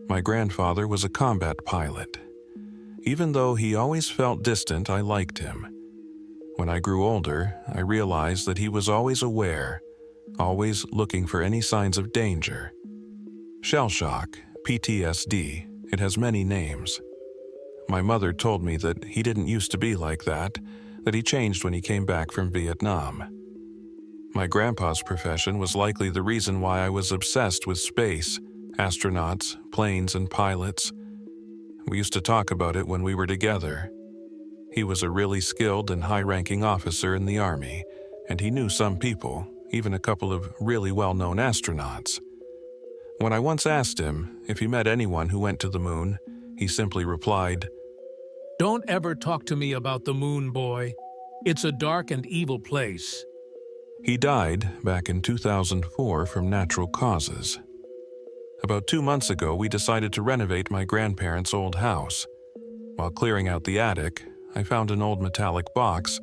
My grandfather was a combat pilot. Even though he always felt distant, I liked him. When I grew older, I realized that he was always aware, always looking for any signs of danger. Shell shock, PTSD, it has many names. My mother told me that he didn't used to be like that he changed when he came back from Vietnam. My grandpa's profession was likely the reason why I was obsessed with space, astronauts, planes, and pilots. We used to talk about it when we were together. He was a really skilled and high-ranking officer in the Army, and he knew some people, even a couple of really well-known astronauts. When I once asked him if he met anyone who went to the moon, he simply replied, "Don't ever talk to me about the moon, boy. It's a dark and evil place." He died back in 2004 from natural causes. About 2 months ago, we decided to renovate my grandparents' old house. While clearing out the attic, I found an old metallic box.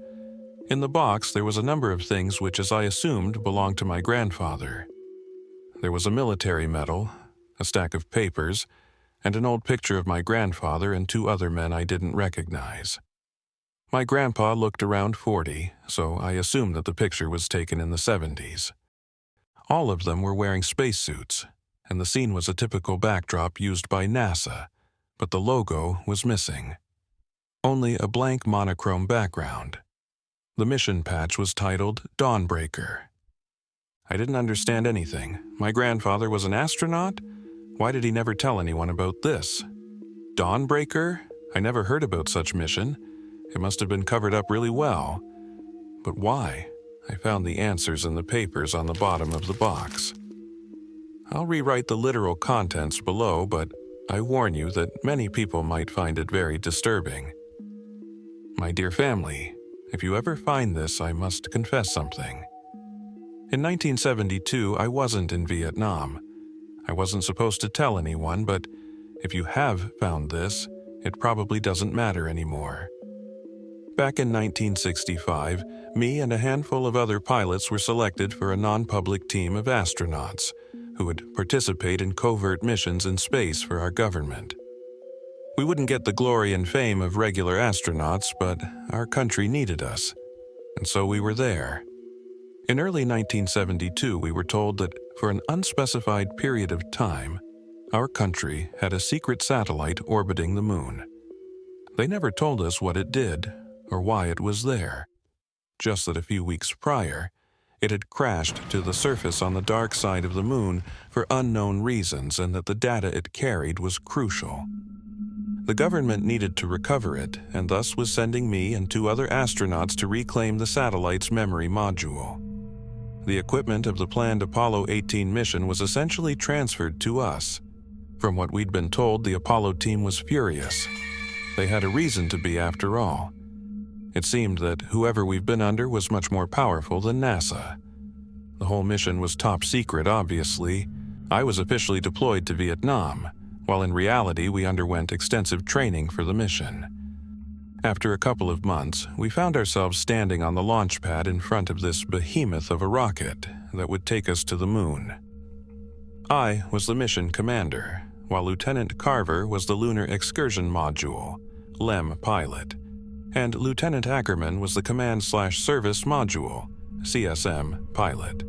In the box, there was a number of things which, as I assumed, belonged to my grandfather. There was a military medal, a stack of papers, and an old picture of my grandfather and 2 other men I didn't recognize. My grandpa looked around 40, so I assumed that the picture was taken in the 70s. All of them were wearing spacesuits, and the scene was a typical backdrop used by NASA, but the logo was missing. Only a blank monochrome background. The mission patch was titled Dawnbreaker. I didn't understand anything. My grandfather was an astronaut? Why did he never tell anyone about this? Dawnbreaker? I never heard about such mission. It must have been covered up really well. But why? I found the answers in the papers on the bottom of the box. I'll rewrite the literal contents below, but I warn you that many people might find it very disturbing. My dear family, if you ever find this, I must confess something. In 1972, I wasn't in Vietnam. I wasn't supposed to tell anyone, but if you have found this, it probably doesn't matter anymore. Back in 1965, me and a handful of other pilots were selected for a non-public team of astronauts who would participate in covert missions in space for our government. We wouldn't get the glory and fame of regular astronauts, but our country needed us, and so we were there. In early 1972, we were told that for an unspecified period of time, our country had a secret satellite orbiting the moon. They never told us what it did or why it was there, just that a few weeks prior, it had crashed to the surface on the dark side of the moon for unknown reasons and that the data it carried was crucial. The government needed to recover it and thus was sending me and 2 other astronauts to reclaim the satellite's memory module. The equipment of the planned Apollo 18 mission was essentially transferred to us. From what we'd been told, the Apollo team was furious. They had a reason to be after all. It seemed that whoever we've been under was much more powerful than NASA. The whole mission was top secret, obviously. I was officially deployed to Vietnam, while in reality we underwent extensive training for the mission. After a couple of months, we found ourselves standing on the launch pad in front of this behemoth of a rocket that would take us to the moon. I was the mission commander, while Lieutenant Carver was the Lunar Excursion Module, LEM pilot, and Lieutenant Ackerman was the Command/Service Module, CSM pilot.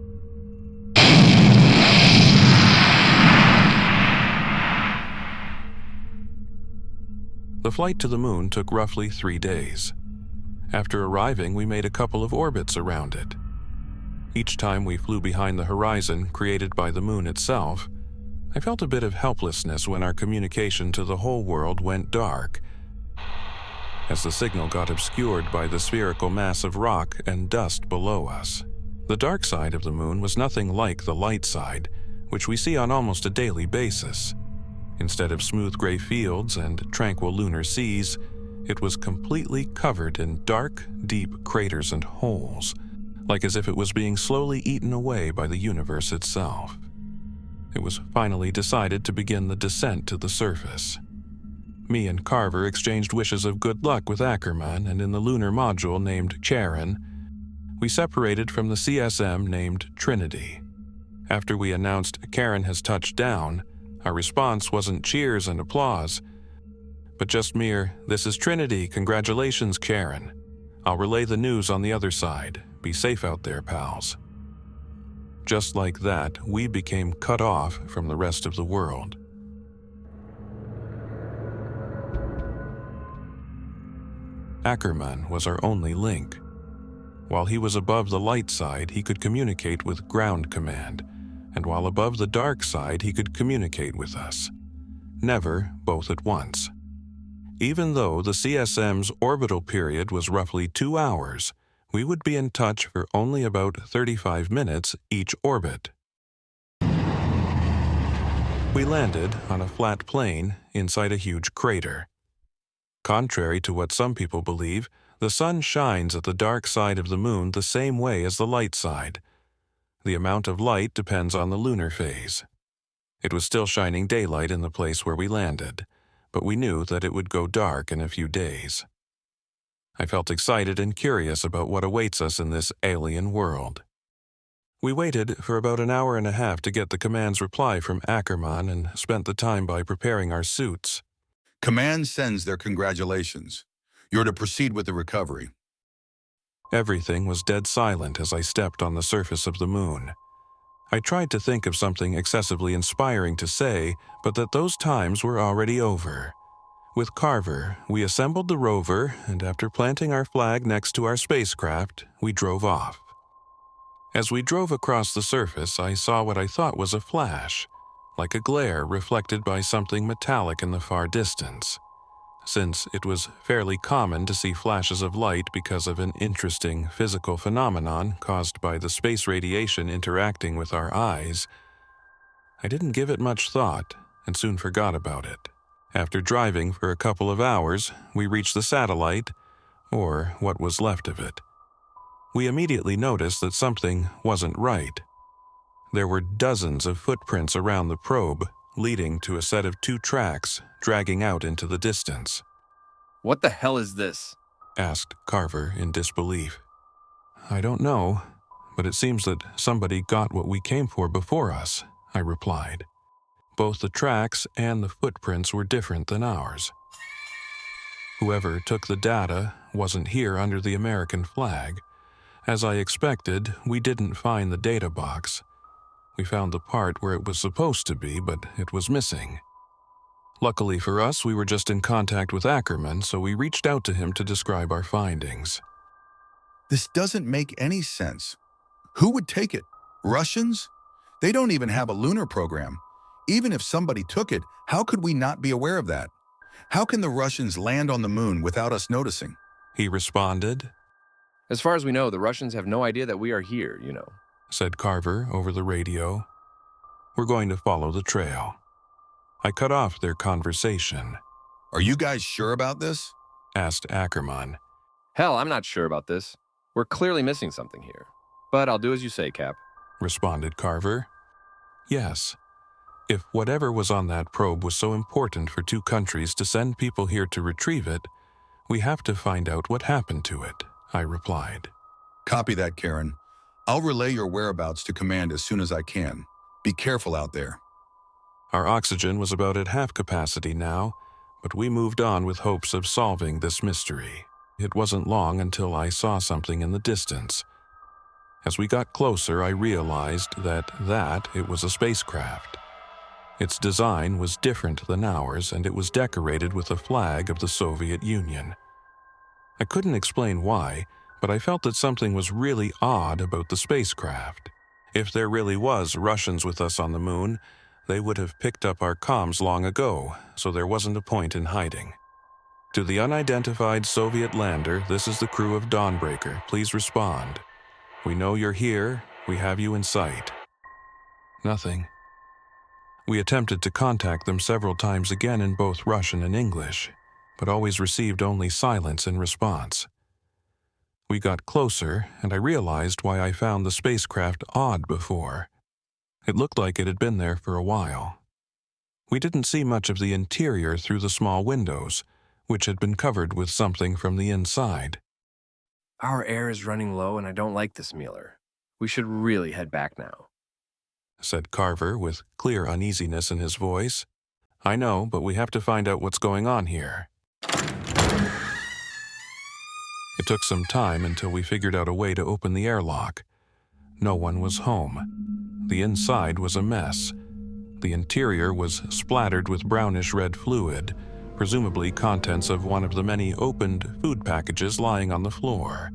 The flight to the moon took roughly 3 days. After arriving, we made a couple of orbits around it. Each time we flew behind the horizon created by the moon itself, I felt a bit of helplessness when our communication to the whole world went dark, as the signal got obscured by the spherical mass of rock and dust below us. The dark side of the moon was nothing like the light side, which we see on almost a daily basis. Instead of smooth gray fields and tranquil lunar seas, it was completely covered in dark, deep craters and holes, like as if it was being slowly eaten away by the universe itself. It was finally decided to begin the descent to the surface. Me and Carver exchanged wishes of good luck with Ackerman, and in the lunar module named Charon, we separated from the CSM named Trinity. After we announced Charon has touched down, Our response wasn't cheers and applause, but just mere, "This is Trinity, congratulations, Karen. I'll relay the news on the other side. Be safe out there, pals." Just like that, we became cut off from the rest of the world. Ackerman was our only link. While he was above the light side, he could communicate with ground command, and while above the dark side, he could communicate with us. Never both at once. Even though the CSM's orbital period was roughly 2 hours, we would be in touch for only about 35 minutes each orbit. We landed on a flat plain inside a huge crater. Contrary to what some people believe, the sun shines at the dark side of the moon the same way as the light side. The amount of light depends on the lunar phase. It was still shining daylight in the place where we landed, but we knew that it would go dark in a few days. I felt excited and curious about what awaits us in this alien world. We waited for about an hour and a half to get the command's reply from Ackerman and spent the time by preparing our suits. Command sends their congratulations. You're to proceed with the recovery. Everything was dead silent as I stepped on the surface of the moon. I tried to think of something excessively inspiring to say, but that those times were already over. With Carver, we assembled the rover, and after planting our flag next to our spacecraft, we drove off. As we drove across the surface, I saw what I thought was a flash, like a glare reflected by something metallic in the far distance. Since it was fairly common to see flashes of light because of an interesting physical phenomenon caused by the space radiation interacting with our eyes, I didn't give it much thought and soon forgot about it. After driving for a couple of hours, we reached the satellite, or what was left of it. We immediately noticed that something wasn't right. There were dozens of footprints around the probe, leading to a set of 2 tracks dragging out into the distance. "What the hell is this?" asked Carver in disbelief. "I don't know, but it seems that somebody got what we came for before us," I replied. Both the tracks and the footprints were different than ours. Whoever took the data wasn't here under the American flag. As I expected, we didn't find the data box. We found the part where it was supposed to be, but it was missing. Luckily for us, we were just in contact with Ackerman, so we reached out to him to describe our findings. This doesn't make any sense. Who would take it? Russians? They don't even have a lunar program. Even if somebody took it, how could we not be aware of that? How can the Russians land on the moon without us noticing? He responded, "As far as we know, the Russians have no idea that we are here, said Carver over the radio. "We're going to follow the trail." I cut off their conversation. Are you guys sure about this? Asked Ackerman. "Hell, I'm not sure about this. We're clearly missing something here. But I'll do as you say, Cap," responded Carver. Yes. If whatever was on that probe was so important for 2 countries to send people here to retrieve it, we have to find out what happened to it, I replied. Copy that, Karen. I'll relay your whereabouts to command as soon as I can. Be careful out there. Our oxygen was about at half capacity now, but we moved on with hopes of solving this mystery. It wasn't long until I saw something in the distance. As we got closer, I realized that it was a spacecraft. Its design was different than ours, and it was decorated with a flag of the Soviet Union. I couldn't explain why, but I felt that something was really odd about the spacecraft. If there really was Russians with us on the moon, they would have picked up our comms long ago, so there wasn't a point in hiding. To the unidentified Soviet lander, this is the crew of Dawnbreaker. Please respond. We know you're here. We have you in sight. Nothing. We attempted to contact them several times again in both Russian and English, but always received only silence in response. We got closer, and I realized why I found the spacecraft odd before. It looked like it had been there for a while. We didn't see much of the interior through the small windows, which had been covered with something from the inside. "Our air is running low and I don't like this, Mueller. We should really head back now." said Carver with clear uneasiness in his voice. "I know, but we have to find out what's going on here." It took some time until we figured out a way to open the airlock. No one was home. The inside was a mess. The interior was splattered with brownish-red fluid, presumably contents of one of the many opened food packages lying on the floor.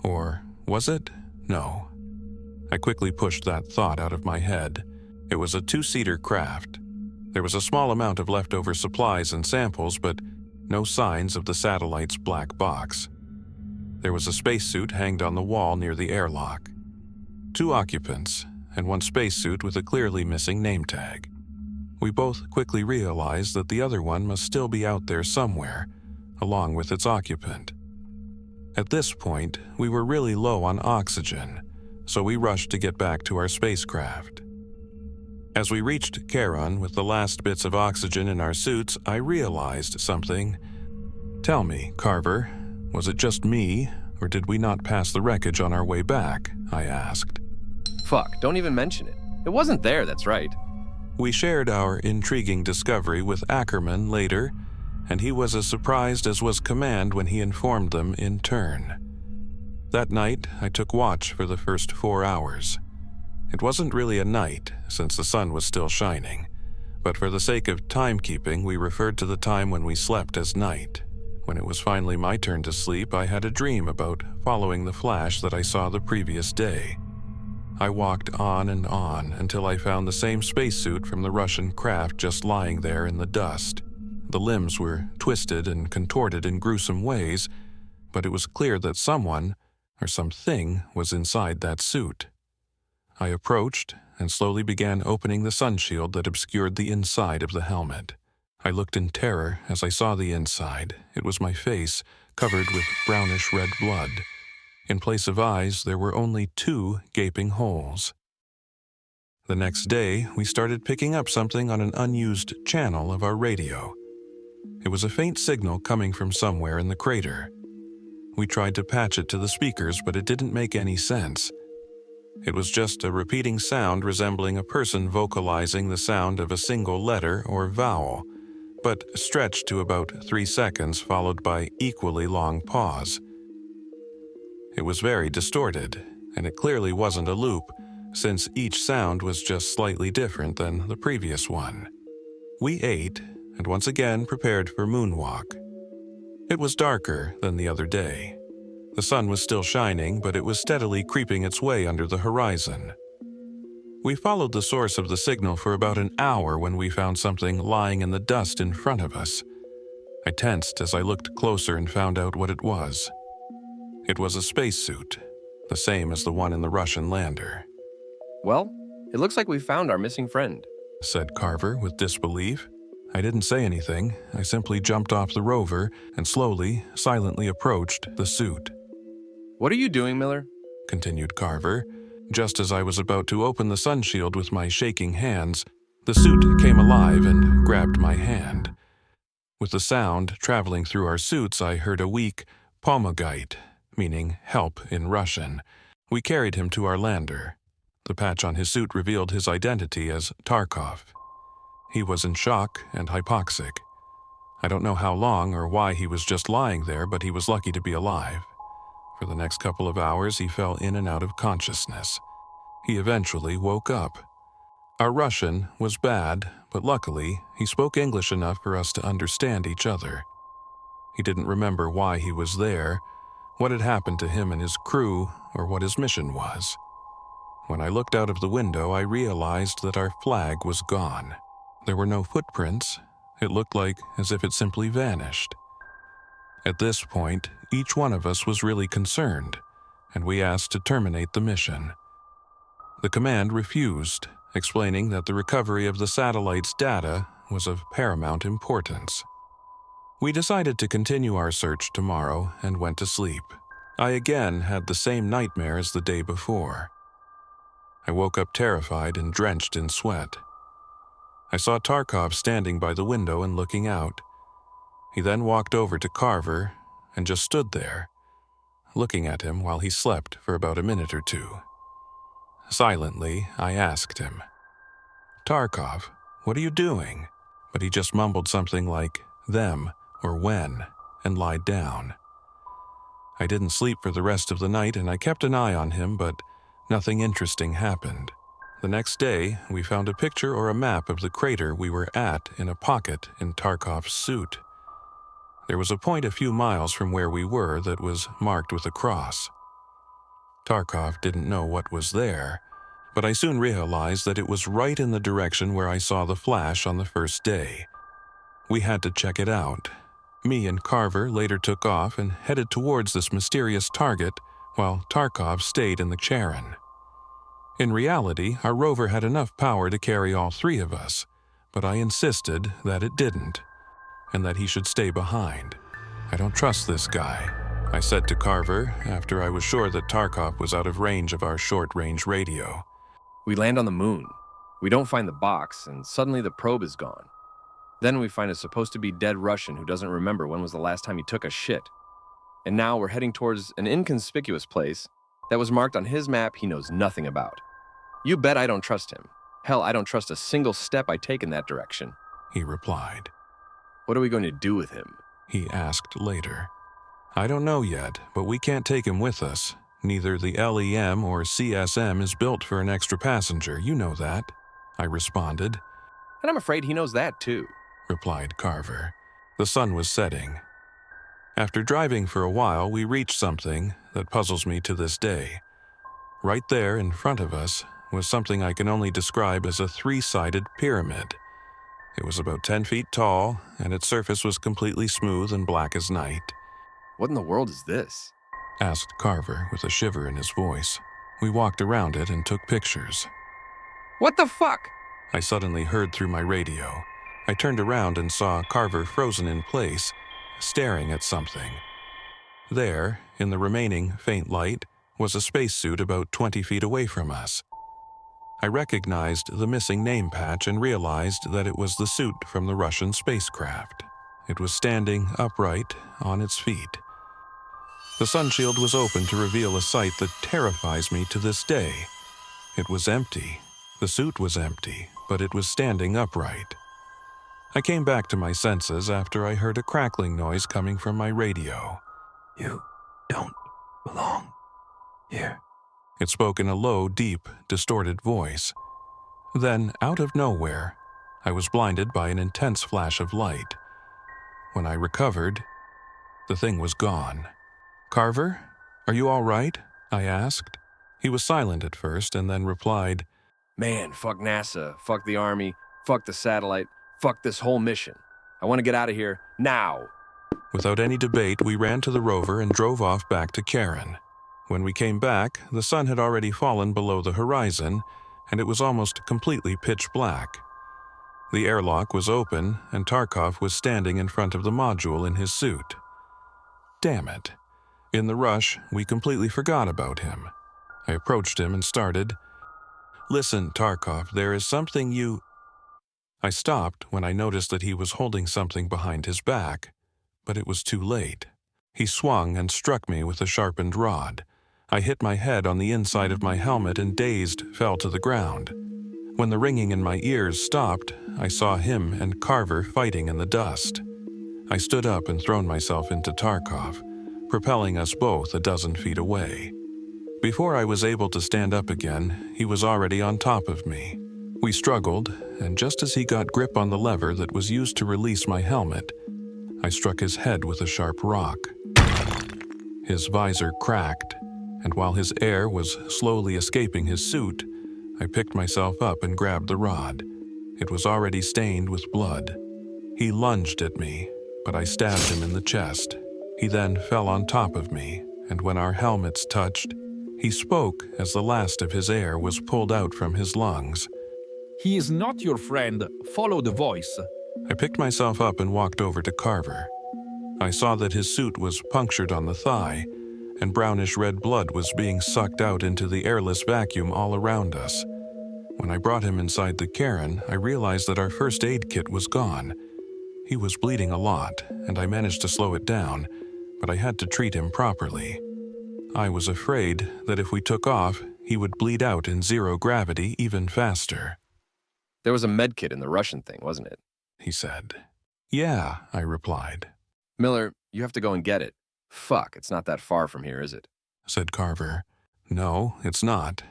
Or was it? No. I quickly pushed that thought out of my head. It was a two-seater craft. There was a small amount of leftover supplies and samples, but no signs of the satellite's black box. There was a spacesuit hanged on the wall near the airlock. 2 occupants, and 1 spacesuit with a clearly missing name tag. We both quickly realized that the other one must still be out there somewhere, along with its occupant. At this point, we were really low on oxygen, so we rushed to get back to our spacecraft. As we reached Charon with the last bits of oxygen in our suits, I realized something. "Tell me, Carver, was it just me, or did we not pass the wreckage on our way back?" I asked. Fuck, don't even mention it. It wasn't there, that's right. We shared our intriguing discovery with Ackerman later, and he was as surprised as was Command when he informed them in turn. That night, I took watch for the first 4 hours. It wasn't really a night, since the sun was still shining, but for the sake of timekeeping, we referred to the time when we slept as night. When it was finally my turn to sleep, I had a dream about following the flash that I saw the previous day. I walked on and on until I found the same spacesuit from the Russian craft just lying there in the dust. The limbs were twisted and contorted in gruesome ways, but it was clear that someone, or something, was inside that suit. I approached and slowly began opening the sunshield that obscured the inside of the helmet. I looked in terror as I saw the inside. It was my face, covered with brownish-red blood. In place of eyes, there were only 2 gaping holes. The next day, we started picking up something on an unused channel of our radio. It was a faint signal coming from somewhere in the crater. We tried to patch it to the speakers, but it didn't make any sense. It was just a repeating sound resembling a person vocalizing the sound of a single letter or vowel, but stretched to about 3 seconds, followed by equally long pause. It was very distorted, and it clearly wasn't a loop, since each sound was just slightly different than the previous one. We ate, and once again prepared for moonwalk. It was darker than the other day. The sun was still shining, but it was steadily creeping its way under the horizon. We followed the source of the signal for about an hour when we found something lying in the dust in front of us. I tensed as I looked closer and found out what it was. It was a spacesuit, the same as the one in the Russian lander. Well, it looks like we found our missing friend, said Carver with disbelief. I didn't say anything. I simply jumped off the rover and slowly, silently approached the suit. What are you doing, Miller? Continued Carver. Just as I was about to open the sunshield with my shaking hands, the suit came alive and grabbed my hand. With the sound traveling through our suits, I heard a weak "pomogite," meaning help in Russian. We carried him to our lander. The patch on his suit revealed his identity as Tarkov. He was in shock and hypoxic. I don't know how long or why he was just lying there, but he was lucky to be alive. For the next couple of hours, he fell in and out of consciousness. He eventually woke up. Our Russian was bad, but luckily, he spoke English enough for us to understand each other. He didn't remember why he was there, what had happened to him and his crew, or what his mission was. When I looked out of the window, I realized that our flag was gone. There were no footprints. It looked like as if it simply vanished. At this point, each one of us was really concerned, and we asked to terminate the mission. The command refused, explaining that the recovery of the satellite's data was of paramount importance. We decided to continue our search tomorrow and went to sleep. I again had the same nightmare as the day before. I woke up terrified and drenched in sweat. I saw Tarkov standing by the window and looking out. He then walked over to Carver and just stood there, looking at him while he slept for about a minute or two. Silently, I asked him, "Tarkov, what are you doing?" But he just mumbled something like, "them," or "when," and lied down. I didn't sleep for the rest of the night, and I kept an eye on him, but nothing interesting happened. The next day, we found a picture or a map of the crater we were at in a pocket in Tarkov's suit. There was a point a few miles from where we were that was marked with a cross. Tarkov didn't know what was there, but I soon realized that it was right in the direction where I saw the flash on the first day. We had to check it out. Me and Carver later took off and headed towards this mysterious target, while Tarkov stayed in the Charon. In reality, our rover had enough power to carry all three of us, but I insisted that it didn't, and that he should stay behind. "I don't trust this guy," I said to Carver after I was sure that Tarkov was out of range of our short-range radio. We land on the moon. We don't find the box, and suddenly the probe is gone. Then we find a supposed-to-be dead Russian who doesn't remember when was the last time he took a shit. And now we're heading towards an inconspicuous place that was marked on his map he knows nothing about. You bet I don't trust him. Hell, I don't trust a single step I take in that direction," he replied. "What are we going to do with him?" he asked later. "I don't know yet, but we can't take him with us. Neither the LEM or CSM is built for an extra passenger, you know that," I responded. "And I'm afraid he knows that too," replied Carver. The sun was setting. After driving for a while, we reached something that puzzles me to this day. Right there in front of us was something I can only describe as a three-sided pyramid. It was about 10 feet tall, and its surface was completely smooth and black as night. "What in the world is this?" asked Carver with a shiver in his voice. We walked around it and took pictures. "What the fuck?" I suddenly heard through my radio. I turned around and saw Carver frozen in place, staring at something. There, in the remaining faint light, was a spacesuit about 20 feet away from us. I recognized the missing name patch and realized that it was the suit from the Russian spacecraft. It was standing upright on its feet. The sunshield was open to reveal a sight that terrifies me to this day. It was empty. The suit was empty, but it was standing upright. I came back to my senses after I heard a crackling noise coming from my radio. "You don't belong here." It spoke in a low, deep, distorted voice. Then, out of nowhere, I was blinded by an intense flash of light. When I recovered, the thing was gone. "Carver, are you all right?" I asked. He was silent at first and then replied, "Man, fuck NASA, fuck the Army, fuck the satellite, fuck this whole mission. I want to get out of here now." Without any debate, we ran to the rover and drove off back to Charon. When we came back, the sun had already fallen below the horizon, and it was almost completely pitch black. The airlock was open, and Tarkov was standing in front of the module in his suit. Damn it. In the rush, we completely forgot about him. I approached him and started, "Listen, Tarkov, there is something you—" I stopped when I noticed that he was holding something behind his back, but it was too late. He swung and struck me with a sharpened rod. I hit my head on the inside of my helmet and, dazed, fell to the ground. When the ringing in my ears stopped, I saw him and Carver fighting in the dust. I stood up and thrown myself into Tarkov, propelling us both a dozen feet away. Before I was able to stand up again, he was already on top of me. We struggled, and just as he got grip on the lever that was used to release my helmet, I struck his head with a sharp rock. His visor cracked, and while his air was slowly escaping his suit, I picked myself up and grabbed the rod. It was already stained with blood. He lunged at me, but I stabbed him in the chest. He then fell on top of me, and when our helmets touched, he spoke as the last of his air was pulled out from his lungs. "He is not your friend. Follow the voice." I picked myself up and walked over to Carver. I saw that his suit was punctured on the thigh, and brownish-red blood was being sucked out into the airless vacuum all around us. When I brought him inside the Charon, I realized that our first aid kit was gone. He was bleeding a lot, and I managed to slow it down, but I had to treat him properly. I was afraid that if we took off, he would bleed out in zero gravity even faster. There was a med kit in the Russian thing, wasn't it? he said. Yeah, I replied, Miller, you have to go and get it. Fuck, it's not that far from here, is it? said Carver. No, it's not.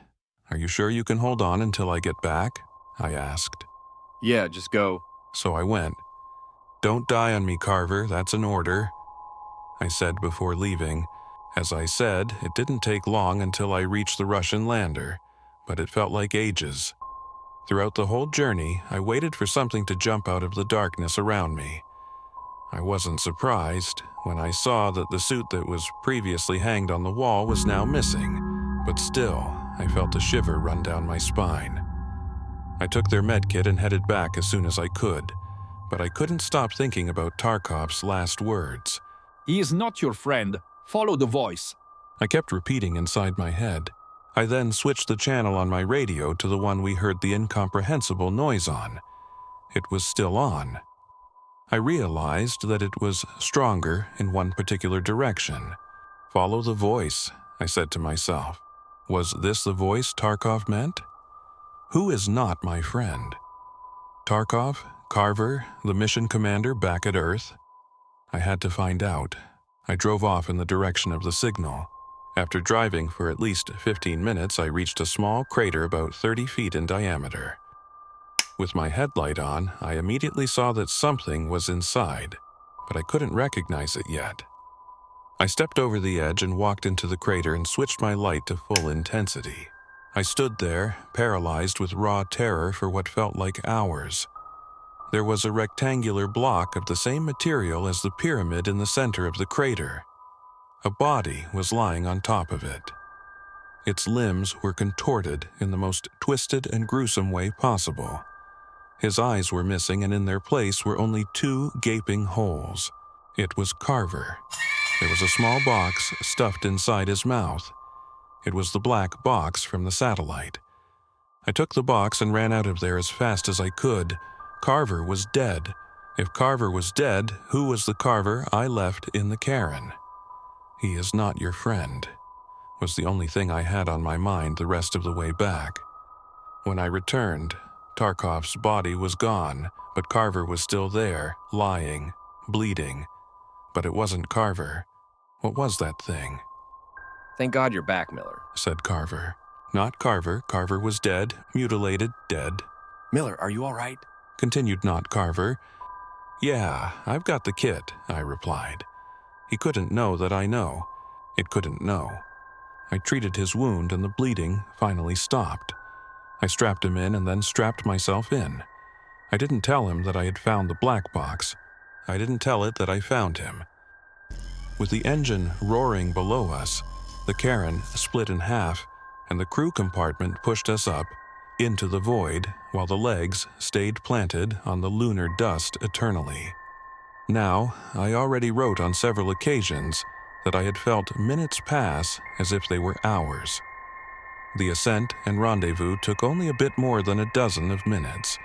Are you sure you can hold on until I get back? I asked. Yeah, just go. So I went. Don't die on me, Carver, that's an order, I said before leaving. As I said, it didn't take long until I reached the Russian lander, but it felt like ages. Throughout the whole journey, I waited for something to jump out of the darkness around me. I wasn't surprised when I saw that the suit that was previously hanged on the wall was now missing, but still, I felt a shiver run down my spine. I took their medkit and headed back as soon as I could, but I couldn't stop thinking about Tarkov's last words. He is not your friend. Follow the voice. I kept repeating inside my head. I then switched the channel on my radio to the one we heard the incomprehensible noise on. It was still on. I realized that it was stronger in one particular direction. Follow the voice, I said to myself. Was this the voice Tarkov meant? Who is not my friend? Tarkov? Carver? The mission commander back at Earth? I had to find out. I drove off in the direction of the signal. After driving for at least 15 minutes, I reached a small crater about 30 feet in diameter. With my headlight on, I immediately saw that something was inside, but I couldn't recognize it yet. I stepped over the edge and walked into the crater and switched my light to full intensity. I stood there, paralyzed with raw terror for what felt like hours. There was a rectangular block of the same material as the pyramid in the center of the crater. A body was lying on top of it. Its limbs were contorted in the most twisted and gruesome way possible. His eyes were missing, and in their place were only 2 gaping holes. It was Carver. There was a small box stuffed inside his mouth. It was the black box from the satellite. I took the box and ran out of there as fast as I could. Carver was dead. If Carver was dead, who was the Carver I left in the Karen? He is not your friend, was the only thing I had on my mind the rest of the way back. When I returned, Tarkov's body was gone, but Carver was still there, lying, bleeding. But it wasn't Carver. What was that thing? Thank God you're back, Miller. Said Carver. Not Carver. Carver was dead, mutilated, dead. Miller, are you all right? Continued Not Carver. Yeah, I've got the kit, I replied. He couldn't know that I know. It couldn't know. I treated his wound and the bleeding finally stopped. I strapped him in and then strapped myself in. I didn't tell him that I had found the black box. I didn't tell it that I found him. With the engine roaring below us, the Karen split in half, and the crew compartment pushed us up into the void while the legs stayed planted on the lunar dust eternally. Now, I already wrote on several occasions that I had felt minutes pass as if they were hours. The ascent and rendezvous took only a bit more than a dozen of minutes,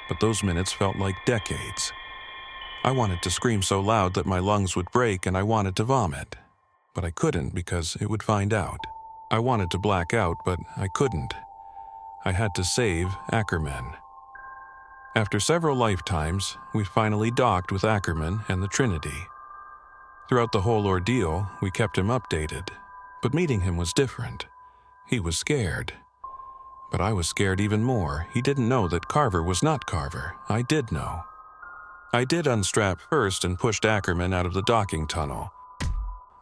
but those minutes felt like decades. I wanted to scream so loud that my lungs would break, and I wanted to vomit, but I couldn't because it would find out. I wanted to black out, but I couldn't. I had to save Ackerman. After several lifetimes, we finally docked with Ackerman and the Trinity. Throughout the whole ordeal, we kept him updated, but meeting him was different. He was scared. But I was scared even more. He didn't know that Carver was not Carver. I did know. I did unstrap first and pushed Ackerman out of the docking tunnel.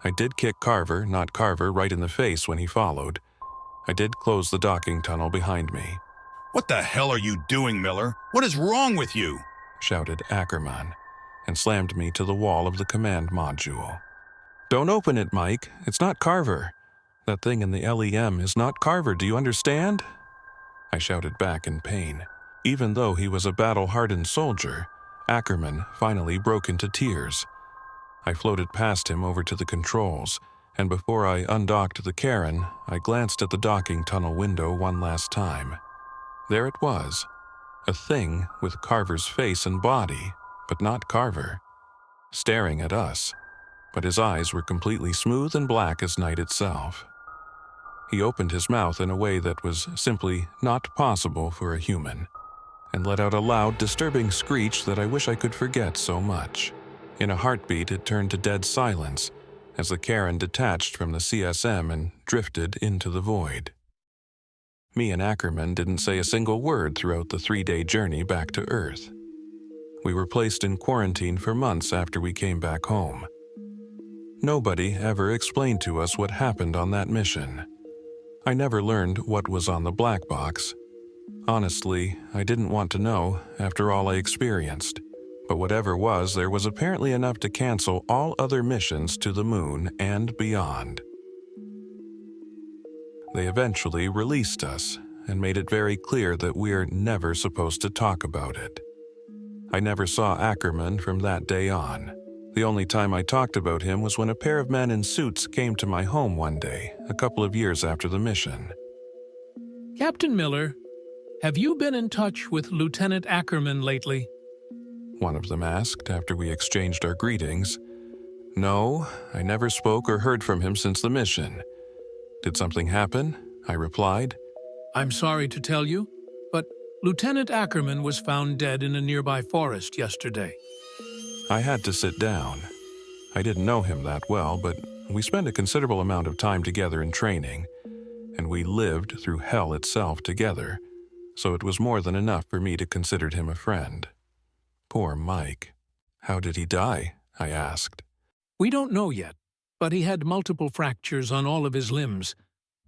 I did kick Carver, not Carver, right in the face when he followed. I did close the docking tunnel behind me. What the hell are you doing, Miller? What is wrong with you? Shouted Ackerman, and slammed me to the wall of the command module. Don't open it, Mike. It's not Carver. That thing in the LEM is not Carver, do you understand? I shouted back in pain. Even though he was a battle-hardened soldier, Ackerman finally broke into tears. I floated past him over to the controls, and before I undocked the Karen, I glanced at the docking tunnel window one last time. There it was, a thing with Carver's face and body, but not Carver, staring at us, but his eyes were completely smooth and black as night itself. He opened his mouth in a way that was simply not possible for a human. and let out a loud, disturbing screech that I wish I could forget so much. In a heartbeat, it turned to dead silence as the Karen detached from the CSM and drifted into the void. Me and Ackerman didn't say a single word throughout the 3-day journey back to Earth. We were placed in quarantine for months after we came back home. Nobody ever explained to us what happened on that mission. I never learned what was on the black box. Honestly, I didn't want to know after all I experienced. But whatever was, there was apparently enough to cancel all other missions to the moon and beyond. They eventually released us and made it very clear that we're never supposed to talk about it. I never saw Ackerman from that day on. The only time I talked about him was when a pair of men in suits came to my home one day, a couple of years after the mission. Captain Miller, have you been in touch with Lieutenant Ackerman lately? One of them asked after we exchanged our greetings. No, I never spoke or heard from him since the mission. Did something happen? I replied. I'm sorry to tell you, but Lieutenant Ackerman was found dead in a nearby forest yesterday. I had to sit down. I didn't know him that well, but we spent a considerable amount of time together in training, and we lived through hell itself together, so it was more than enough for me to consider him a friend. Poor Mike. How did he die? I asked. We don't know yet, but he had multiple fractures on all of his limbs,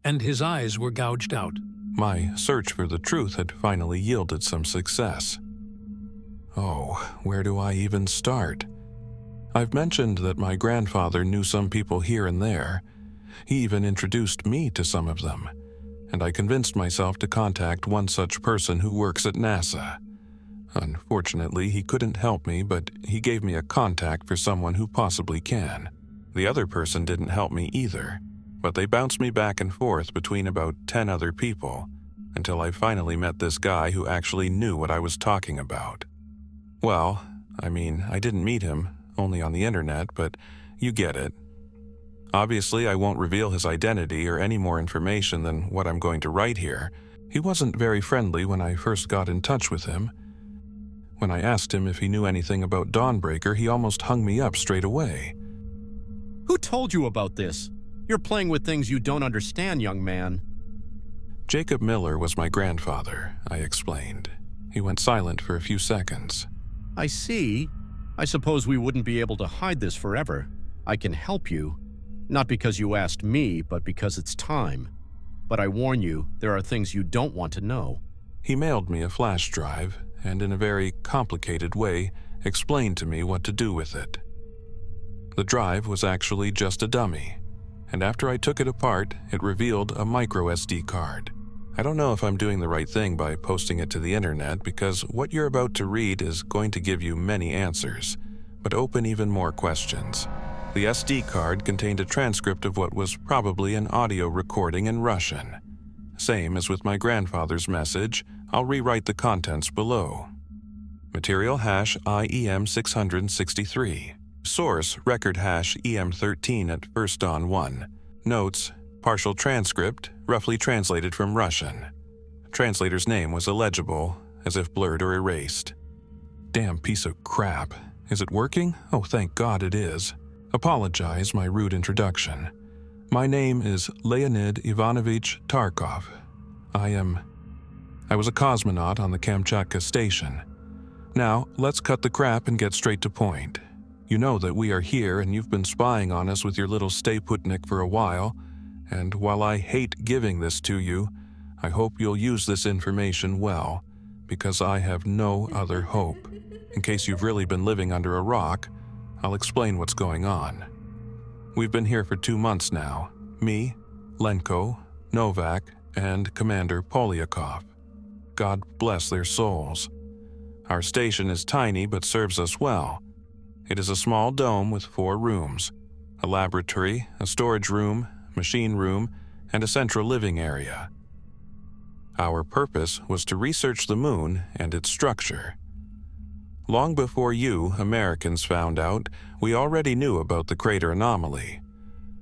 and his eyes were gouged out. My search for the truth had finally yielded some success. Oh, where do I even start? I've mentioned that my grandfather knew some people here and there. He even introduced me to some of them, and I convinced myself to contact one such person who works at NASA. Unfortunately, he couldn't help me, but he gave me a contact for someone who possibly can. The other person didn't help me either, but they bounced me back and forth between about 10 other people, until I finally met this guy who actually knew what I was talking about. Well, I didn't meet him, only on the internet, but you get it. Obviously, I won't reveal his identity or any more information than what I'm going to write here. He wasn't very friendly when I first got in touch with him. When I asked him if he knew anything about Dawnbreaker, he almost hung me up straight away. Who told you about this? You're playing with things you don't understand, young man. Jacob Miller was my grandfather, I explained. He went silent for a few seconds. I see. I suppose we wouldn't be able to hide this forever. I can help you. Not because you asked me, but because it's time. But I warn you, there are things you don't want to know. He mailed me a flash drive, and in a very complicated way, explained to me what to do with it. The drive was actually just a dummy, and after I took it apart, it revealed a micro SD card. I don't know if I'm doing the right thing by posting it to the internet, because what you're about to read is going to give you many answers, but open even more questions. The SD card contained a transcript of what was probably an audio recording in Russian. Same as with my grandfather's message, I'll rewrite the contents below. Material hash IEM 663. Source record hash EM13 at First Dawn 1. Notes, partial transcript, roughly translated from Russian. Translator's name was illegible, as if blurred or erased. Damn piece of crap. Is it working? Oh, thank God it is. Apologize my rude introduction. My name is Leonid Ivanovich Tarkov. I was a cosmonaut on the Kamchatka station. Now, let's cut the crap and get straight to point. You know that we are here and you've been spying on us with your little stay-putnik for a while, and while I hate giving this to you, I hope you'll use this information well, because I have no other hope. In case you've really been living under a rock, I'll explain what's going on. We've been here for 2 months now. Me, Lenko, Novak, and Commander Polyakov. God bless their souls. Our station is tiny but serves us well. It is a small dome with 4 rooms, a laboratory, a storage room, machine room, and a central living area. Our purpose was to research the moon and its structure. Long before you, Americans, found out, we already knew about the crater anomaly.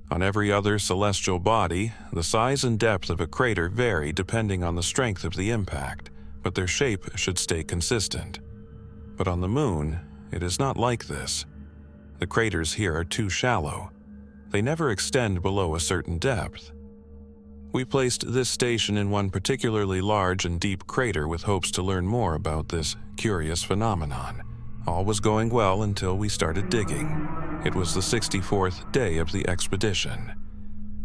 On every other celestial body, the size and depth of a crater vary depending on the strength of the impact, but their shape should stay consistent. But on the moon, it is not like this. The craters here are too shallow. They never extend below a certain depth. We placed this station in one particularly large and deep crater with hopes to learn more about this curious phenomenon. All was going well until we started digging. It was the 64th day of the expedition.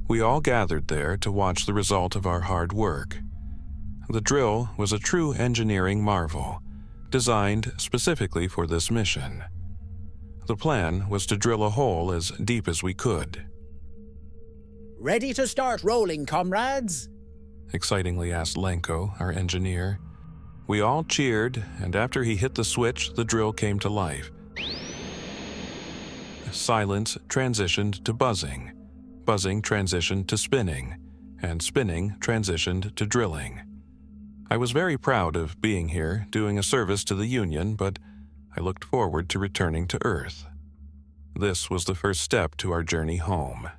We all gathered there to watch the result of our hard work. The drill was a true engineering marvel, designed specifically for this mission. The plan was to drill a hole as deep as we could. Ready to start rolling, comrades? Excitingly asked Lenko, our engineer. We all cheered, and after he hit the switch, the drill came to life. Silence transitioned to buzzing. Buzzing transitioned to spinning, and spinning transitioned to drilling. I was very proud of being here, doing a service to the Union, but I looked forward to returning to Earth. This was the first step to our journey home.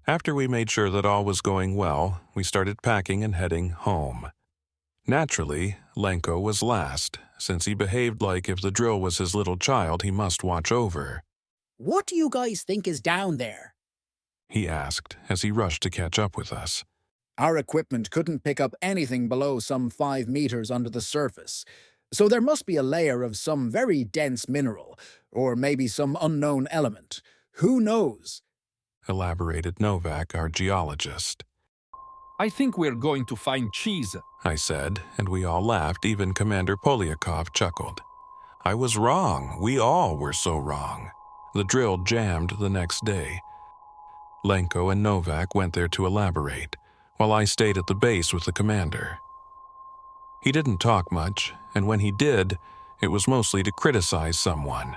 After we made sure that all was going well, we started packing and heading home. Naturally, Lenko was last, since he behaved like if the drill was his little child he must watch over. What do you guys think is down there? He asked as he rushed to catch up with us. Our equipment couldn't pick up anything below some 5 meters under the surface, so there must be a layer of some very dense mineral, or maybe some unknown element. Who knows? Elaborated Novak, our geologist. I think we're going to find cheese. I said, and we all laughed. Even Commander Polyakov chuckled. I was wrong. We all were so wrong. The drill jammed the next day. Lenko and Novak went there to elaborate, while I stayed at the base with the commander. He didn't talk much, and when he did, it was mostly to criticize someone.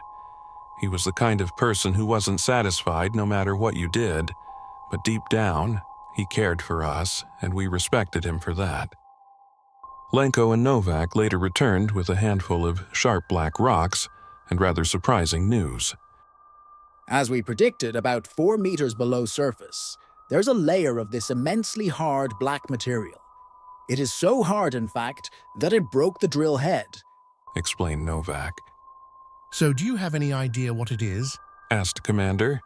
He was the kind of person who wasn't satisfied no matter what you did, but deep down, he cared for us, and we respected him for that. Lenko and Novak later returned with a handful of sharp black rocks and rather surprising news. As we predicted, about 4 meters below surface, there's a layer of this immensely hard black material. It is so hard, in fact, that it broke the drill head, explained Novak. So do you have any idea what it is? Asked Commander.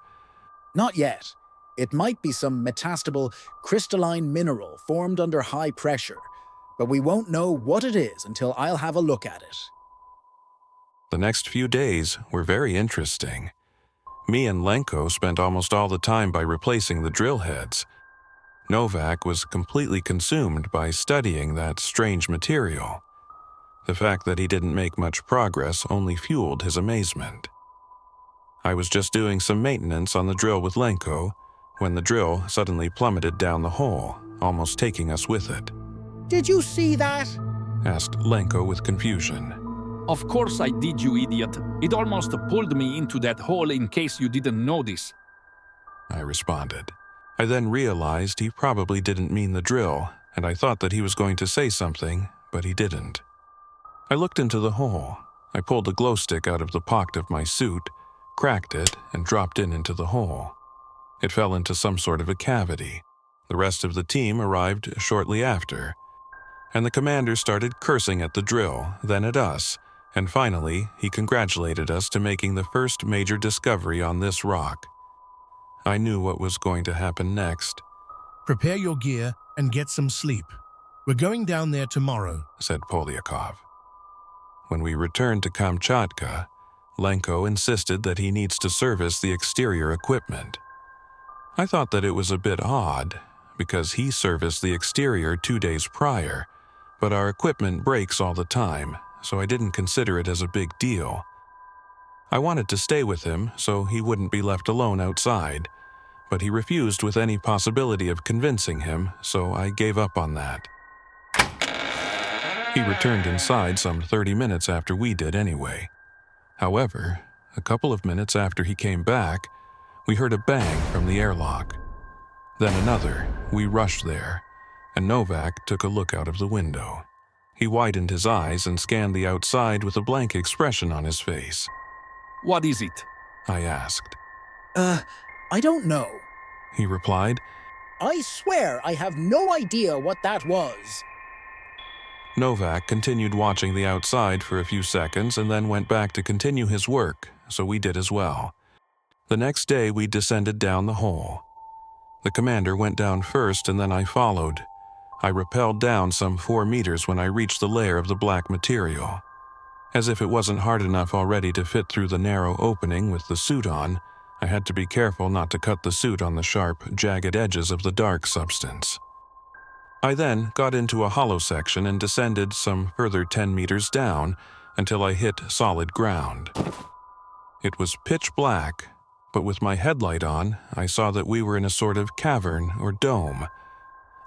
Not yet. It might be some metastable crystalline mineral formed under high pressure, but we won't know what it is until I'll have a look at it. The next few days were very interesting. Me and Lenko spent almost all the time by replacing the drill heads. Novak was completely consumed by studying that strange material. The fact that he didn't make much progress only fueled his amazement. I was just doing some maintenance on the drill with Lenko when the drill suddenly plummeted down the hole, almost taking us with it. Did you see that? Asked Lenko with confusion. Of course I did, you idiot. It almost pulled me into that hole in case you didn't notice. I responded. I then realized he probably didn't mean the drill, and I thought that he was going to say something, but he didn't. I looked into the hole. I pulled a glow stick out of the pocket of my suit, cracked it, and dropped it into the hole. It fell into some sort of a cavity. The rest of the team arrived shortly after, and the commander started cursing at the drill, then at us, and finally he congratulated us to making the first major discovery on this rock. I knew what was going to happen next. Prepare your gear and get some sleep. We're going down there tomorrow, said Polyakov. When we returned to Kamchatka, Lenko insisted that he needs to service the exterior equipment. I thought that it was a bit odd, because he serviced the exterior 2 days prior, but our equipment breaks all the time, so I didn't consider it as a big deal. I wanted to stay with him so he wouldn't be left alone outside, but he refused with any possibility of convincing him, so I gave up on that. He returned inside some 30 minutes after we did anyway. However, a couple of minutes after he came back, we heard a bang from the airlock. Then another. We rushed there, and Novak took a look out of the window. He widened his eyes and scanned the outside with a blank expression on his face. What is it? I asked. I don't know. He replied. I swear I have no idea what that was. Novak continued watching the outside for a few seconds and then went back to continue his work, so we did as well. The next day, we descended down the hole. The commander went down first and then I followed. I rappelled down some 4 meters when I reached the layer of the black material. As if it wasn't hard enough already to fit through the narrow opening with the suit on, I had to be careful not to cut the suit on the sharp, jagged edges of the dark substance. I then got into a hollow section and descended some further 10 meters down until I hit solid ground. It was pitch black, but with my headlight on, I saw that we were in a sort of cavern or dome.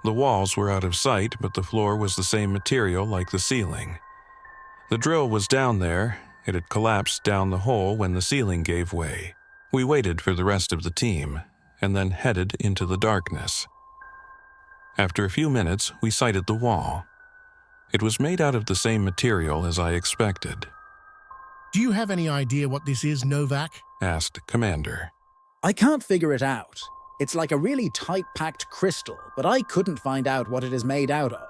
The walls were out of sight, but the floor was the same material like the ceiling. The drill was down there. It had collapsed down the hole when the ceiling gave way. We waited for the rest of the team, and then headed into the darkness. After a few minutes, we sighted the wall. It was made out of the same material as I expected. Do you have any idea what this is, Novak? Asked Commander. I can't figure it out. It's like a really tight-packed crystal, but I couldn't find out what it is made out of.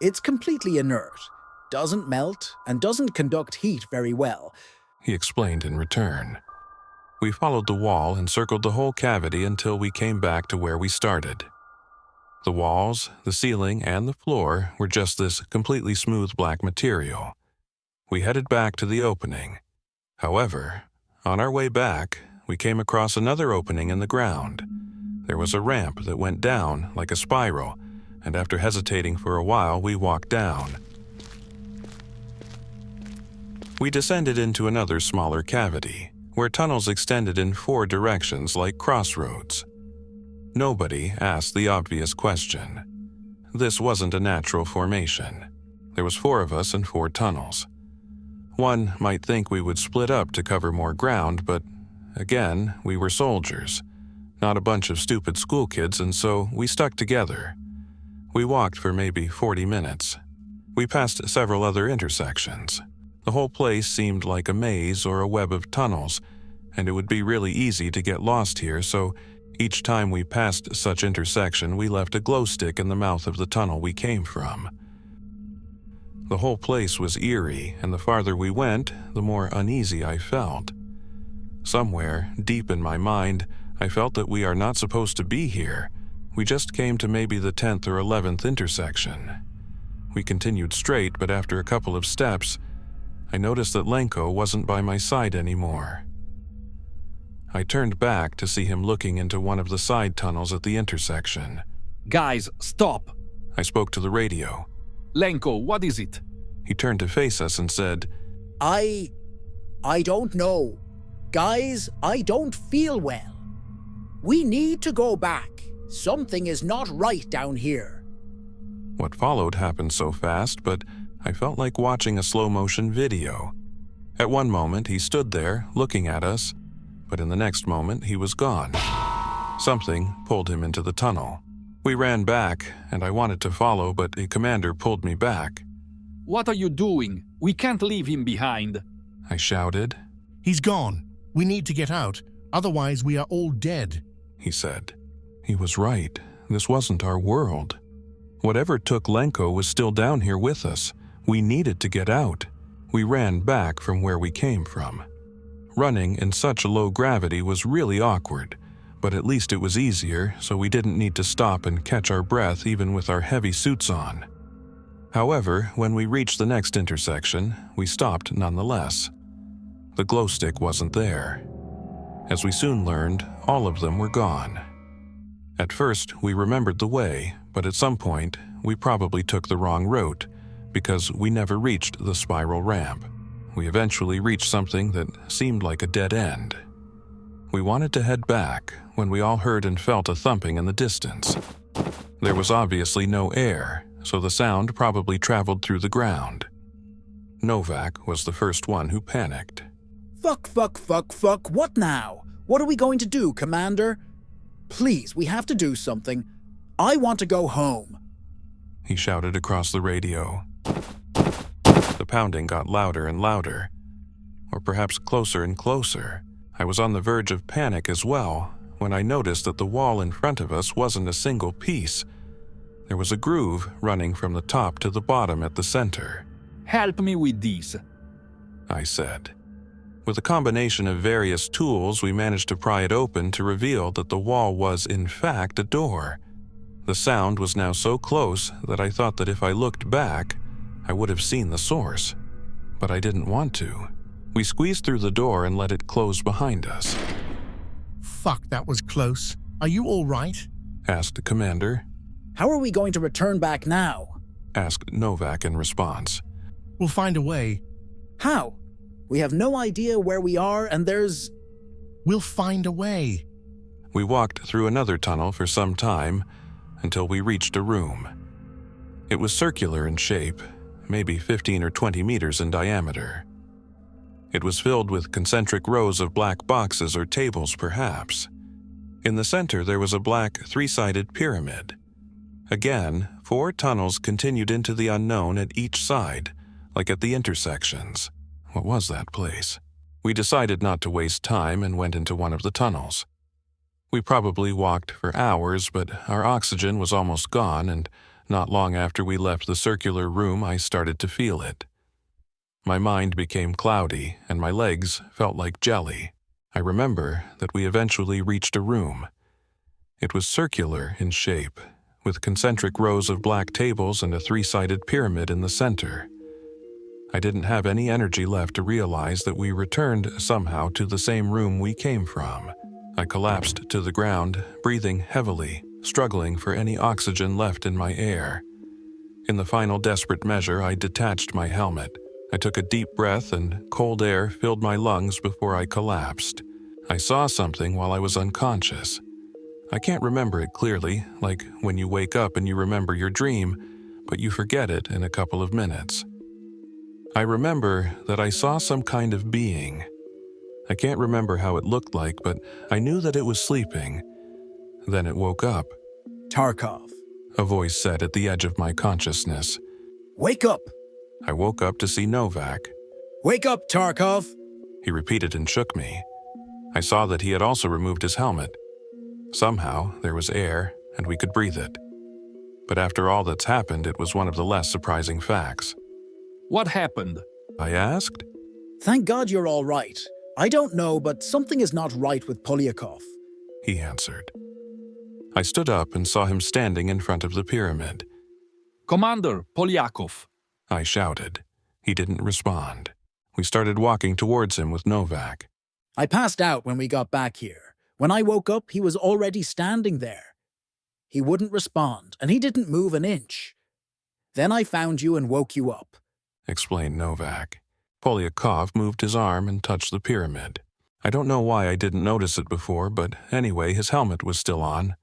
It's completely inert, doesn't melt, and doesn't conduct heat very well, He explained in return. We followed the wall and circled the whole cavity until we came back to where we started. The walls, the ceiling, and the floor were just this completely smooth black material. We headed back to the opening. However, on our way back, we came across another opening in the ground. There was a ramp that went down like a spiral, and after hesitating for a while, we walked down. We descended into another smaller cavity, where tunnels extended in 4 directions like crossroads. Nobody asked the obvious question. This wasn't a natural formation. There was 4 of us and 4 tunnels. One might think we would split up to cover more ground, but again, we were soldiers, not a bunch of stupid school kids, and so we stuck together. We walked for maybe 40 minutes. We passed several other intersections. The whole place seemed like a maze or a web of tunnels, and it would be really easy to get lost here, so each time we passed such intersection, we left a glow stick in the mouth of the tunnel we came from. The whole place was eerie, and the farther we went, the more uneasy I felt. Somewhere, deep in my mind, I felt that we are not supposed to be here. We just came to maybe the 10th or 11th intersection. We continued straight, but after a couple of steps, I noticed that Lenko wasn't by my side anymore. I turned back to see him looking into one of the side tunnels at the intersection. Guys, stop! I spoke to the radio. Lenko, what is it? He turned to face us and said, I don't know. Guys, I don't feel well. We need to go back. Something is not right down here. What followed happened so fast, but I felt like watching a slow-motion video. At one moment, he stood there, looking at us, but in the next moment, he was gone. Something pulled him into the tunnel. We ran back, and I wanted to follow, but a commander pulled me back. What are you doing? We can't leave him behind. I shouted. He's gone. We need to get out. Otherwise, we are all dead. He said. He was right. This wasn't our world. Whatever took Lenko was still down here with us. We needed to get out. We ran back from where we came from. Running in such low gravity was really awkward, but at least it was easier, so we didn't need to stop and catch our breath even with our heavy suits on. However, when we reached the next intersection, we stopped nonetheless. The glow stick wasn't there. As we soon learned, all of them were gone. At first, we remembered the way, but at some point, we probably took the wrong route, because we never reached the spiral ramp. We eventually reached something that seemed like a dead end. We wanted to head back when we all heard and felt a thumping in the distance. There was obviously no air, so the sound probably traveled through the ground. Novak was the first one who panicked. Fuck, what now? What are we going to do, Commander? Please, we have to do something. I want to go home. He shouted across the radio. The pounding got louder and louder, or perhaps closer and closer. I was on the verge of panic as well when I noticed that the wall in front of us wasn't a single piece. There was a groove running from the top to the bottom at the center, Help me with this. I said. With a combination of various tools, we managed to pry it open to reveal that the wall was, in fact, a door. The sound was now so close that I thought that if I looked back, I would have seen the source. But I didn't want to. We squeezed through the door and let it close behind us. Fuck, that was close. Are you all right? Asked the commander. How are we going to return back now? Asked Novak in response. We'll find a way. How? We have no idea where we are and there's... We'll find a way. We walked through another tunnel for some time until we reached a room. It was circular in shape, maybe 15 or 20 meters in diameter. It was filled with concentric rows of black boxes or tables, perhaps. In the center, there was a black three-sided pyramid. Again, 4 tunnels continued into the unknown at each side, like at the intersections. What was that place? We decided not to waste time and went into one of the tunnels. We probably walked for hours, but our oxygen was almost gone, and not long after we left the circular room, I started to feel it. My mind became cloudy, and my legs felt like jelly. I remember that we eventually reached a room. It was circular in shape, with concentric rows of black tables and a three-sided pyramid in the center. I didn't have any energy left to realize that we returned somehow to the same room we came from. I collapsed to the ground, breathing heavily, struggling for any oxygen left in my air. In the final desperate measure, I detached my helmet. I took a deep breath and cold air filled my lungs before I collapsed. I saw something while I was unconscious. I can't remember it clearly, like when you wake up and you remember your dream, but you forget it in a couple of minutes. I remember that I saw some kind of being. I can't remember how it looked like, but I knew that it was sleeping. Then it woke up. Tarkov. A voice said at the edge of my consciousness. Wake up! I woke up to see Novak. Wake up, Tarkov! He repeated and shook me. I saw that he had also removed his helmet. Somehow, there was air, and we could breathe it. But after all that's happened, it was one of the less surprising facts. What happened? I asked. Thank God you're all right. I don't know, but something is not right with Polyakov. He answered. I stood up and saw him standing in front of the pyramid. Commander Polyakov. I shouted. He didn't respond. We started walking towards him with Novak. I passed out when we got back here. When I woke up, he was already standing there. He wouldn't respond, and he didn't move an inch. Then I found you and woke you up. Explained Novak. Polyakov moved his arm and touched the pyramid. I don't know why I didn't notice it before, but anyway, his helmet was still on.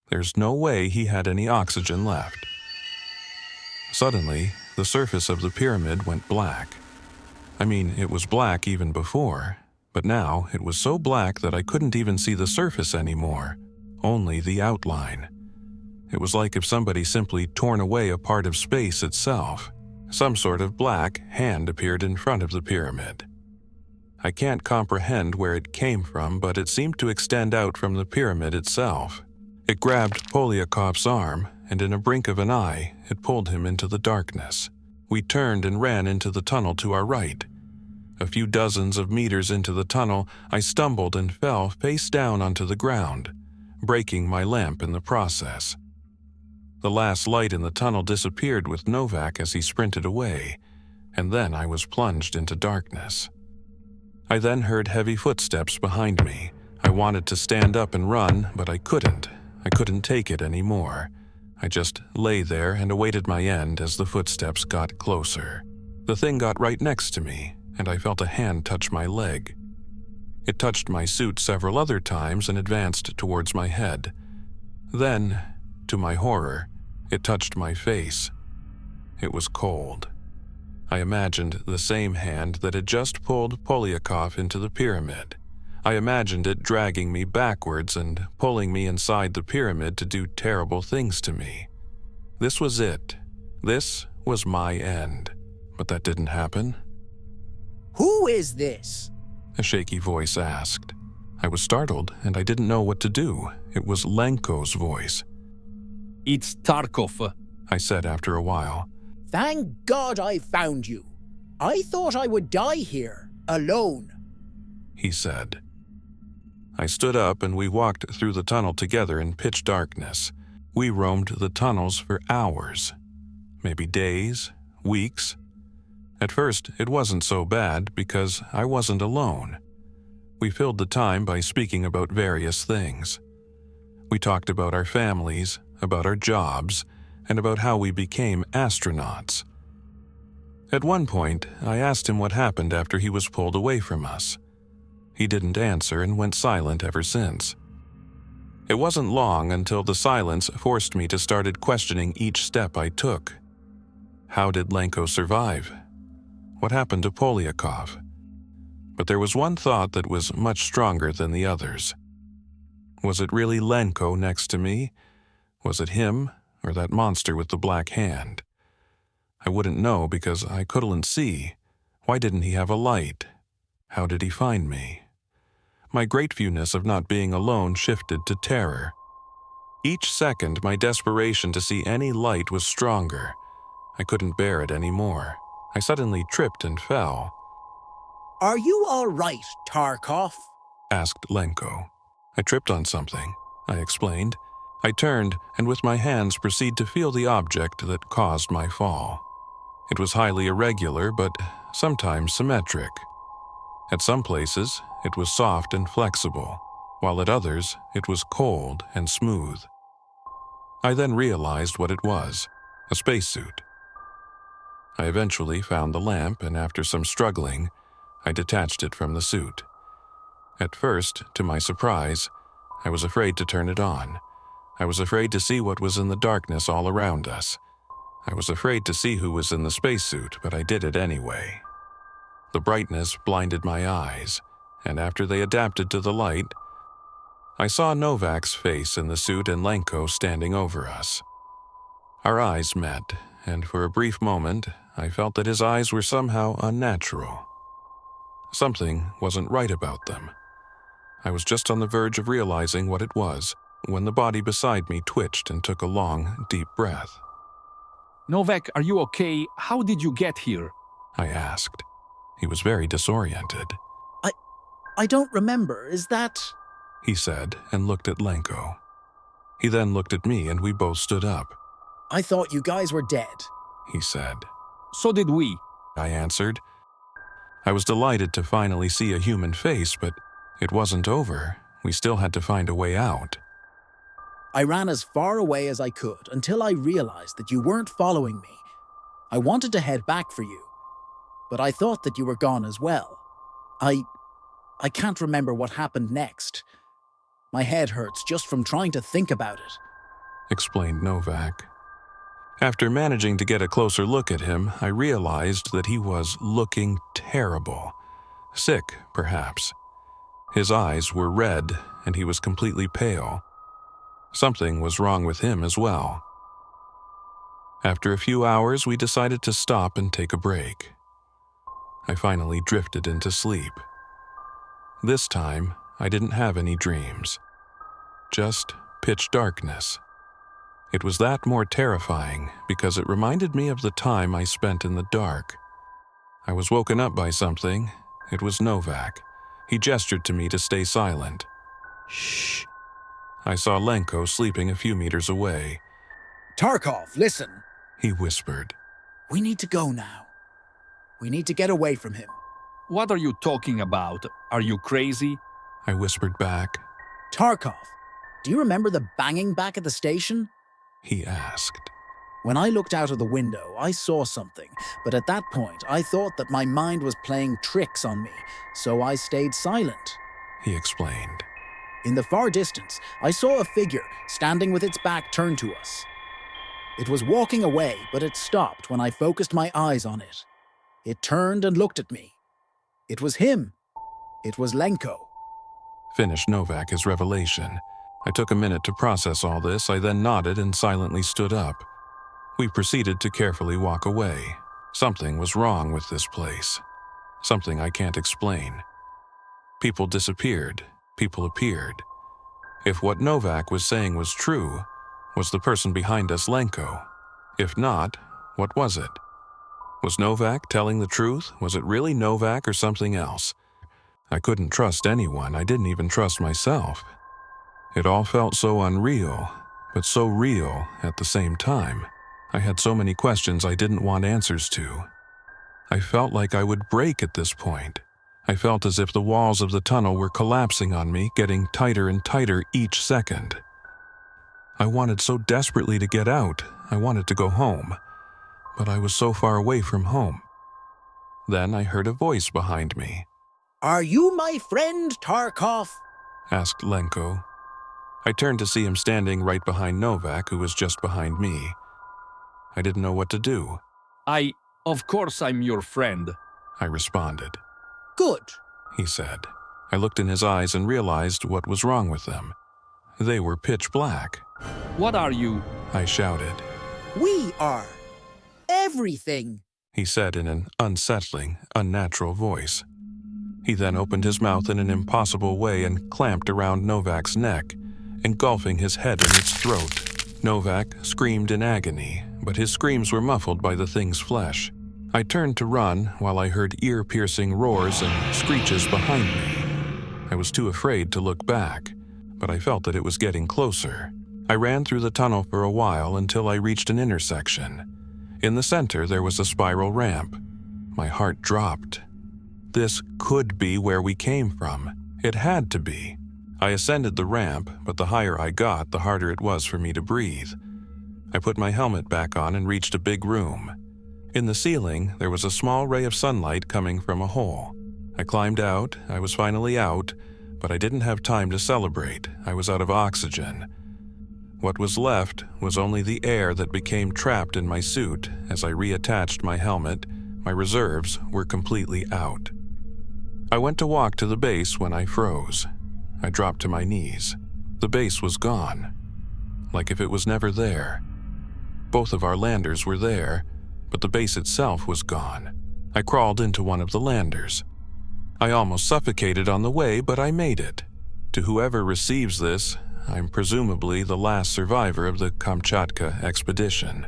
There's no way he had any oxygen left. Suddenly, the surface of the pyramid went black. I mean, it was black even before, but now it was so black that I couldn't even see the surface anymore, only the outline. It was like if somebody simply torn away a part of space itself. Some sort of black hand appeared in front of the pyramid. I can't comprehend where it came from, but it seemed to extend out from the pyramid itself. It grabbed Polyakov's arm, and in a blink of an eye, it pulled him into the darkness. We turned and ran into the tunnel to our right. A few dozens of meters into the tunnel, I stumbled and fell face down onto the ground, breaking my lamp in the process. The last light in the tunnel disappeared with Novak as he sprinted away, and then I was plunged into darkness. I then heard heavy footsteps behind me. I wanted to stand up and run, but I couldn't. I couldn't take it anymore. I just lay there and awaited my end as the footsteps got closer. The thing got right next to me, and I felt a hand touch my leg. It touched my suit several other times and advanced towards my head. Then, to my horror, it touched my face. It was cold. I imagined the same hand that had just pulled Polyakov into the pyramid. I imagined it dragging me backwards and pulling me inside the pyramid to do terrible things to me. This was it. This was my end. But that didn't happen. Who is this? A shaky voice asked. I was startled, and I didn't know what to do. It was Lenko's voice. It's Tarkov. I said after a while. Thank God I found you. I thought I would die here, alone. He said. I stood up and we walked through the tunnel together in pitch darkness. We roamed the tunnels for hours, maybe days, weeks. At first, it wasn't so bad because I wasn't alone. We filled the time by speaking about various things. We talked about our families, about our jobs, and about how we became astronauts. At one point, I asked him what happened after he was pulled away from us. He didn't answer and went silent ever since. It wasn't long until the silence forced me to start questioning each step I took. How did Lenko survive? What happened to Polyakov? But there was one thought that was much stronger than the others. Was it really Lenko next to me? Was it him or that monster with the black hand? I wouldn't know because I couldn't see. Why didn't he have a light? How did he find me? My great fewness of not being alone shifted to terror. Each second, my desperation to see any light was stronger. I couldn't bear it anymore. I suddenly tripped and fell. Are you all right, Tarkov? Asked Lenko. I tripped on something, I explained. I turned and with my hands proceeded to feel the object that caused my fall. It was highly irregular, but sometimes symmetric. At some places, it was soft and flexible, while at others, it was cold and smooth. I then realized what it was, a spacesuit. I eventually found the lamp, and after some struggling, I detached it from the suit. At first, to my surprise, I was afraid to turn it on. I was afraid to see what was in the darkness all around us. I was afraid to see who was in the spacesuit, but I did it anyway. The brightness blinded my eyes, and after they adapted to the light, I saw Novak's face in the suit and Lenko standing over us. Our eyes met, and for a brief moment, I felt that his eyes were somehow unnatural. Something wasn't right about them. I was just on the verge of realizing what it was when the body beside me twitched and took a long, deep breath. Novak, are you okay? How did you get here? I asked. He was very disoriented. I don't remember, is that… He said and looked at Lenko. He then looked at me and we both stood up. I thought you guys were dead. He said. So did we. I answered. I was delighted to finally see a human face, but it wasn't over. We still had to find a way out. I ran as far away as I could until I realized that you weren't following me. I wanted to head back for you, but I thought that you were gone as well. I can't remember what happened next. My head hurts just from trying to think about it, explained Novak. After managing to get a closer look at him, I realized that he was looking terrible. Sick, perhaps. His eyes were red, and he was completely pale. Something was wrong with him as well. After a few hours, we decided to stop and take a break. I finally drifted into sleep. This time, I didn't have any dreams. Just pitch darkness. It was that more terrifying because it reminded me of the time I spent in the dark. I was woken up by something. It was Novak. He gestured to me to stay silent. Shh. I saw Lenko sleeping a few meters away. Tarkov, listen, he whispered. We need to go now. We need to get away from him. What are you talking about? Are you crazy? I whispered back. Tarkov, do you remember the banging back at the station? He asked. When I looked out of the window, I saw something, but at that point, I thought that my mind was playing tricks on me, so I stayed silent. He explained. In the far distance, I saw a figure standing with its back turned to us. It was walking away, but it stopped when I focused my eyes on it. It turned and looked at me. It was him. It was Lenko. Finished Novak his revelation. I took a minute to process all this. I then nodded and silently stood up. We proceeded to carefully walk away. Something was wrong with this place. Something I can't explain. People disappeared. People appeared. If what Novak was saying was true, Was the person behind us Lenko? If not, what was it? Was Novak telling the truth? Was it really Novak or something else? I couldn't trust anyone. I didn't even trust myself. It all felt so unreal, but so real at the same time. I had so many questions I didn't want answers to. I felt like I would break at this point. I felt as if the walls of the tunnel were collapsing on me, getting tighter and tighter each second. I wanted so desperately to get out. I wanted to go home. But I was so far away from home. Then I heard a voice behind me. "Are you my friend, Tarkov?" Asked Lenko. I turned to see him standing right behind Novak, who was just behind me. I didn't know what to do. Of course I'm your friend. I responded. "Good," he said. I looked in his eyes and realized what was wrong with them. They were pitch black. What are you? I shouted. "We are everything," he said in an unsettling, unnatural voice. He then opened his mouth in an impossible way and clamped around Novak's neck, engulfing his head in its throat. Novak screamed in agony, but his screams were muffled by the thing's flesh. I turned to run while I heard ear-piercing roars and screeches behind me. I was too afraid to look back, but I felt that it was getting closer. I ran through the tunnel for a while until I reached an intersection. In the center, there was a spiral ramp. My heart dropped. This could be where we came from. It had to be. I ascended the ramp, but the higher I got, the harder it was for me to breathe. I put my helmet back on and reached a big room. In the ceiling, there was a small ray of sunlight coming from a hole. I climbed out. I was finally out, but I didn't have time to celebrate. I was out of oxygen. What was left was only the air that became trapped in my suit. As I reattached my helmet, my reserves were completely out. I went to walk to the base when I froze. I dropped to my knees. The base was gone, like if it was never there. Both of our landers were there, but the base itself was gone. I crawled into one of the landers. I almost suffocated on the way, but I made it. To whoever receives this, I'm presumably the last survivor of the Kamchatka expedition.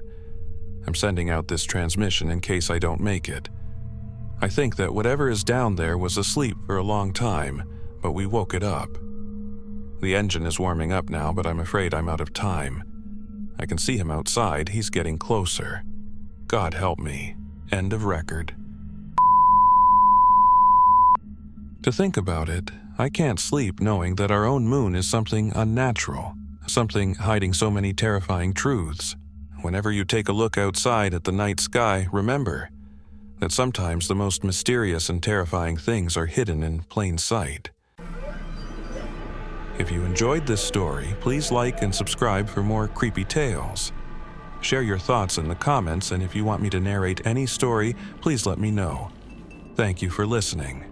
I'm sending out this transmission in case I don't make it. I think that whatever is down there was asleep for a long time, but we woke it up. The engine is warming up now, but I'm afraid I'm out of time. I can see him outside. He's getting closer. God help me. End of record. To think about it, I can't sleep knowing that our own moon is something unnatural, something hiding so many terrifying truths. Whenever you take a look outside at the night sky, remember that sometimes the most mysterious and terrifying things are hidden in plain sight. If you enjoyed this story, please like and subscribe for more creepy tales. Share your thoughts in the comments, and if you want me to narrate any story, please let me know. Thank you for listening.